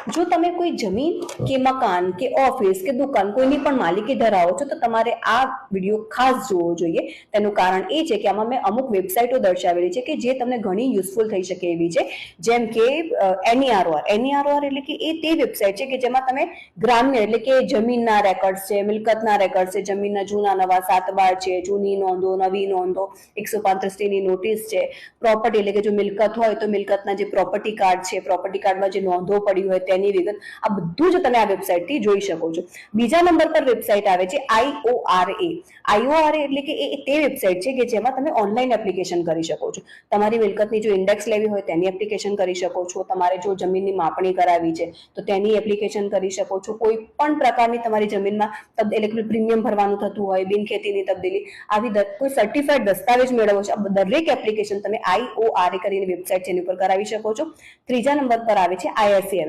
જો તમે કોઈ જમીન કે મકાન કે ઓફિસ કે દુકાન કોઈની પણ માલિકી ધરાવો છો તો તમારે આ વિડીયો ખાસ જોવો જોઈએ. તેનું કારણ એ છે કે આમાં મેં અમુક વેબસાઇટો દર્શાવેલી છે કે જે તમને ઘણી યુઝફુલ થઈ શકે એવી છે. જેમ કે NEROR એટલે કે એ તે વેબસાઇટ છે કે જેમાં તમે ગ્રામ્ય એટલે કે જમીનના રેકોર્ડ છે, મિલકતના રેકોર્ડ છે, જમીનના જૂના નવા 7/12 છે, જૂની નોંધો, નવી નોંધો, 135 ની નોટિસ છે, પ્રોપર્ટી એટલે કે જો મિલકત હોય તો મિલકતના જે પ્રોપર્ટી કાર્ડ છે, પ્રોપર્ટી કાર્ડમાં જે નોંધો પડી હોય તેની વિગત, આ બધું જ તમે આ વેબસાઇટથી જોઈ શકો છો. બીજા નંબર પર વેબસાઇટ આવે છે IORA એટલે કે એ તે વેબસાઇટ છે કે જેમાં તમે ઓનલાઈન એપ્લિકેશન કરી શકો છો. તમારી મિલકતની જો ઇન્ડેક્સ લેવી હોય તેની એપ્લિકેશન કરી શકો છો. તમારે જો જમીનની માપણી કરાવી છે તો તેની એપ્લિકેશન કરી શકો છો. કોઈ પણ પ્રકારની તમારી જમીનમાં એટલે કે પ્રીમિયમ ભરવાનું થતું હોય, બિનખેતીની તબદીલી, આવી કોઈ સર્ટિફાઈડ દસ્તાવેજ મેળવવો છે, આ દરેક એપ્લિકેશન તમે IORA કરીને વેબસાઇટ છે એની ઉપર કરાવી શકો છો. ત્રીજા નંબર પર આવે છે IRCM